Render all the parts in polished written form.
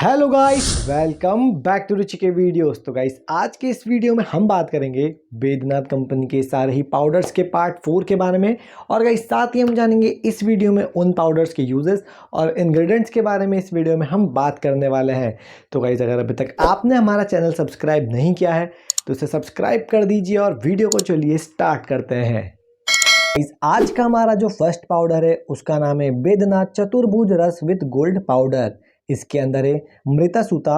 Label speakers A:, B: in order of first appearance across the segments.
A: Hello guys, welcome back to Ruchi के videos. तो guys, आज के इस वीडियो में हम बात करेंगे बैद्यनाथ कंपनी के सारे ही पाउडर्स के पार्ट 4 के बारे में। और गाइस, साथ ही हम जानेंगे इस वीडियो में उन पाउडर्स के यूजेस और इंग्रेडिएंट्स के बारे में इस वीडियो में हम बात करने वाले हैं। तो गाइस, अगर अभी तक आपने हमारा चैनल सब्सक्राइब नहीं किया है तो इसे सब्सक्राइब कर दीजिए और वीडियो को चलिए स्टार्ट करते हैं। आज का हमारा जो फर्स्ट पाउडर है उसका नाम है बैद्यनाथ चतुर्भुज रस विद गोल्ड पाउडर। इसके अंदर है मृता सूता,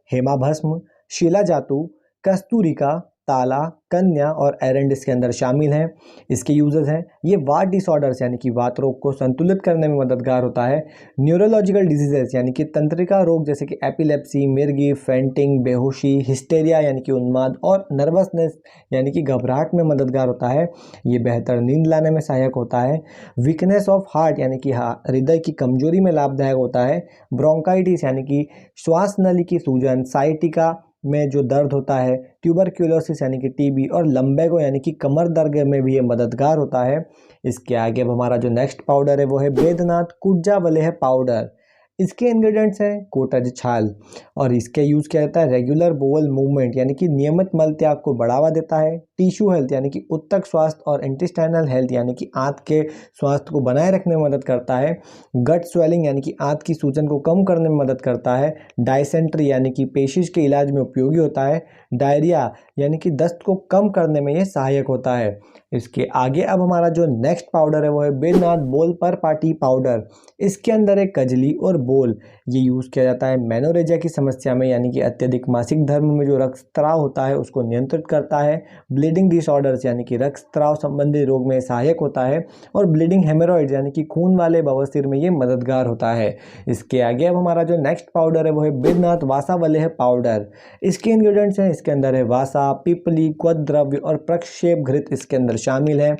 A: हेमा भस्म, शीला जातु, कस्तूरिका, ताला, कन्या और एरंड इसके अंदर शामिल हैं। इसके यूजेस हैं, ये वात डिसऑर्डर्स यानी कि वात रोग को संतुलित करने में मददगार होता है। न्यूरोलॉजिकल डिजीजेस यानी कि तंत्रिका रोग जैसे कि एपिलेप्सी, मिर्गी, फेंटिंग, बेहोशी, हिस्टेरिया यानी कि उन्माद और नर्वसनेस यानी कि घबराहट में मददगार होता है। ये बेहतर नींद लाने में सहायक होता है। वीकनेस ऑफ हार्ट यानी कि हृदय की कमजोरी में लाभदायक होता है। ब्रोंकाइटिस यानी कि श्वास नली की सूजन, साइटिका में जो दर्द होता है, ट्यूबरक्यूलोसिस यानी कि टीबी और लंबेगो यानी कि कमर दर्द में भी ये मददगार होता है। इसके आगे अब हमारा जो नेक्स्ट पाउडर है वो है बैद्यनाथ कुज्जावलेह पाउडर। इसके इंग्रेडिएंट्स हैं कोटज छाल और इसके यूज किया जाता है रेगुलर बोवल मूवमेंट यानी कि नियमित मल त्याग को बढ़ावा देता है। टिश्यू हेल्थ यानी कि उत्तक स्वास्थ्य और इंटेस्टाइनल हेल्थ यानी कि आंत के स्वास्थ्य को बनाए रखने में मदद करता है। गट स्वेलिंग यानी कि आंत की सूजन को कम करने में मदद करता है। डायसेंट्री यानी कि पेशिश के इलाज में उपयोगी होता है। डायरिया यानी कि दस्त को कम करने में यह सहायक होता है। इसके आगे अब हमारा जो नेक्स्ट पाउडर है वो है बैद्यनाथ बोल पर पार्टी पाउडर। इसके अंदर एक कजली और बोल, ये यूज़ किया जाता है मेनोरेजिया की समस्या में यानी कि अत्यधिक मासिक धर्म में जो रक्तस्राव होता है उसको नियंत्रित करता है। ब्लीडिंग डिसऑर्डर्स यानी कि रक्तस्राव संबंधी रोग में सहायक होता है। और ब्लीडिंग हेमोरॉइड्स यानी कि खून वाले बवासीर में ये मददगार होता है। इसके आगे अब हमारा जो नेक्स्ट पाउडर है वो है बैद्यनाथ वासावलेह पाउडर। इसके इंग्रेडिएंट्स हैं, इसके अंदर है वासा, पिपली, क्वद्रव्य और प्रक्षेप घृत इसके अंदर शामिल है।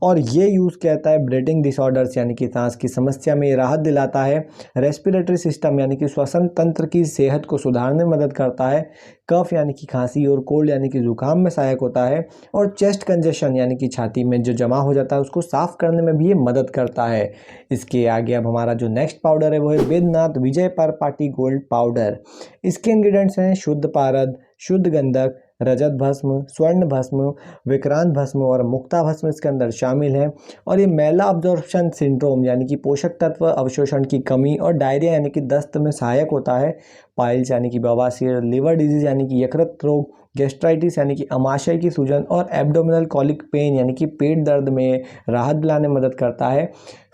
A: और ये यूज़ किया जाता है ब्रीदिंग डिसऑर्डर्स यानी कि सांस की समस्या में राहत दिलाता है। रेस्पिरेटरी सिस्टम यानी कि श्वसन तंत्र की सेहत को सुधारने में मदद करता है। कफ यानी कि खांसी और कोल्ड यानी कि जुकाम में सहायक होता है। और चेस्ट कंजेशन यानी कि छाती में जो जमा हो जाता है उसको साफ करने में भी ये मदद करता है। इसके आगे अब हमारा जो नेक्स्ट पाउडर है वो है बैद्यनाथ विजय परपाटी गोल्ड पाउडर। इसके इंग्रेडिएंट्स हैं शुद्ध पारद, शुद्ध गंधक, रजत भस्म, स्वर्ण भस्म, विक्रांत भस्म और मुक्ता भस्म इसके अंदर शामिल है। और ये मैला अब्जॉर्प्शन सिंड्रोम यानी कि पोषक तत्व अवशोषण की कमी और डायरिया यानी कि दस्त में सहायक होता है। पाइल्स यानी कि बवासीर, लिवर डिजीज यानी कि यकृत रोग, गैस्ट्राइटिस यानी कि अमाशय की सूजन और एब्डोमिनल कॉलिक पेन यानी कि पेट दर्द में राहत दिलाने में मदद करता है।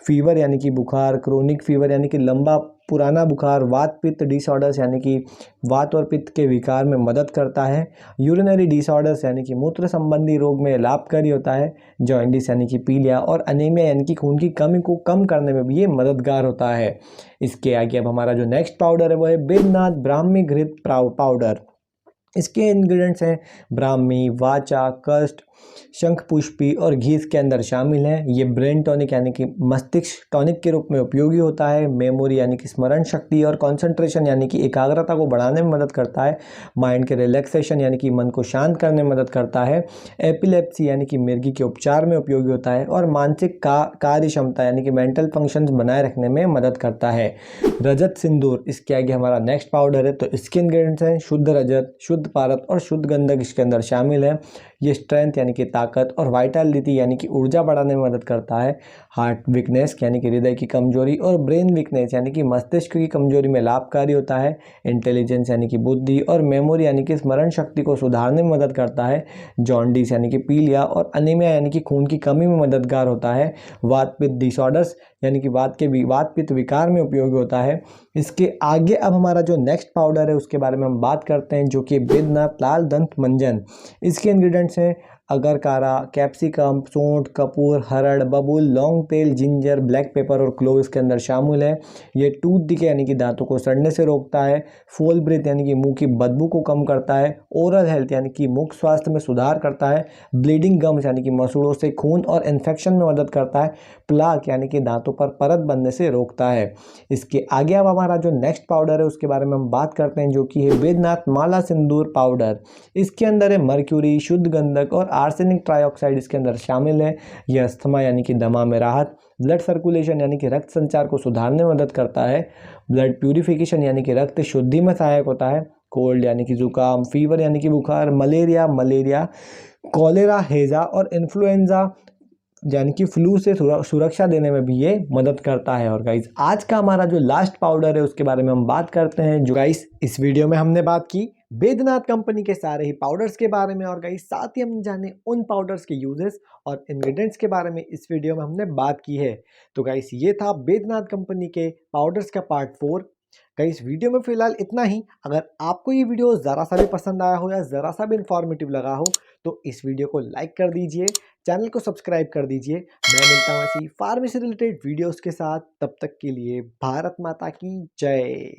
A: फीवर यानी कि बुखार, क्रोनिक फीवर यानी कि लंबा पुराना बुखार, वात पित्त डिसऑर्डर्स यानी कि वात और पित्त के विकार में मदद करता है। यूरिनरी डिसऑर्डर्स यानी कि मूत्र संबंधी रोग में लाभकारी होता है। जॉइंडिस यानी कि पीलिया और अनीमिया यानी कि खून की कमी को कम करने में भी ये मददगार होता है। इसके आगे अब हमारा जो नेक्स्ट पाउडर है वो है बैद्यनाथ ब्राह्मी घृत पाउडर। इसके इंग्रेडिएंट्स हैं ब्राह्मी, वाचा, कष्ट, शंख पुष्पी और घी इसके अंदर शामिल हैं। ये ब्रेन टॉनिक यानी कि मस्तिष्क टॉनिक के रूप में उपयोगी होता है। मेमोरी यानी कि स्मरण शक्ति और कंसंट्रेशन यानी कि एकाग्रता को बढ़ाने में मदद करता है। माइंड के रिलैक्सेशन यानी कि मन को शांत करने में मदद करता है। एपिलेप्सी यानी कि मिर्गी के उपचार में उपयोगी होता है। और मानसिक कार्य क्षमता यानी कि मेंटल फंक्शंस बनाए रखने में मदद करता है। रजत सिंदूर, इसके आगे हमारा नेक्स्ट पाउडर है। तो इसके इंग्रेडिएंट्स हैं शुद्ध रजत, शुद्ध पारद और शुद्ध गंधक इसके अंदर शामिल है। ये स्ट्रेंथ यानी कि ताकत और वाइटलिटी यानी कि ऊर्जा बढ़ाने में मदद करता है। हार्ट वीकनेस यानी कि हृदय की कमजोरी और ब्रेन वीकनेस यानी कि मस्तिष्क की कमजोरी में लाभकारी होता है। इंटेलिजेंस यानी कि बुद्धि और मेमोरी यानी कि स्मरण शक्ति को सुधारने में मदद करता है। जॉन्डिस यानी कि पीलिया और अनीमिया यानी कि खून की कमी में मददगार होता है। वात पित्त डिसऑर्डर्स यानी कि वात पित्त विकार में उपयोगी होता है। इसके आगे अब हमारा जो नेक्स्ट पाउडर है उसके बारे में हम बात करते हैं, जो कि बैद्यनाथ लाल दंत मंजन। इसके इंग्रेडिएंट्स हैं अगरकारा, कैप्सिकम, सौंठ, कपूर, हरड़, बबूल, लौंग तेल, जिंजर, ब्लैक पेपर और क्लोव इसके अंदर शामिल है। ये टूथ डिके यानी कि दांतों को सड़ने से रोकता है। फॉल ब्रेथ यानी कि मुंह की बदबू को कम करता है। ओरल हेल्थ यानी कि मुख स्वास्थ्य में सुधार करता है। ब्लीडिंग गम्स यानी कि मसूड़ों से खून और इन्फेक्शन में मदद करता है। प्लाक यानी कि दांतों पर परत बनने से रोकता है। इसके आगे अब हमारा जो नेक्स्ट पाउडर है उसके बारे में हम बात करते हैं, जो कि है बैद्यनाथ माला सिंदूर पाउडर। इसके अंदर है मर्क्यूरी, शुद्ध गंधक और आर्सेनिक ट्राइऑक्साइड इसके अंदर शामिल है। यह अस्थमा यानी कि दमा में राहत, ब्लड सर्कुलेशन यानी कि रक्त संचार को सुधारने में मदद करता है, ब्लड प्यूरिफिकेशन यानी कि रक्त शुद्धि में सहायक होता है, कोल्ड यानी कि जुकाम, फीवर यानी कि बुखार, मलेरिया, कॉलेरा, हैजा और इन्फ्लुएंजा यानी कि फ्लू से सुरक्षा देने में भी ये मदद करता है। और गाइस आज का हमारा जो लास्ट पाउडर है उसके बारे में हम बात करते हैं। जो गाइस इस वीडियो में हमने बात की बैद्यनाथ कंपनी के सारे ही पाउडर्स के बारे में, और गाइस साथ ही हम जाने उन पाउडर्स के यूजेस और इंग्रेडिएंट्स के बारे में इस वीडियो में हमने बात की है। तो गाइस ये था बैद्यनाथ कंपनी के पाउडर्स का पार्ट 4। गाइस वीडियो में फिलहाल इतना ही। अगर आपको ये वीडियो ज़रा सा भी पसंद आया हो या ज़रा सा भी इंफॉर्मेटिव लगा हो तो इस वीडियो को लाइक कर दीजिए, चैनल को सब्सक्राइब कर दीजिए। मैं मिलता हूँ ऐसी फार्मेसी रिलेटेड वीडियोस के साथ, तब तक के लिए भारत माता की जय।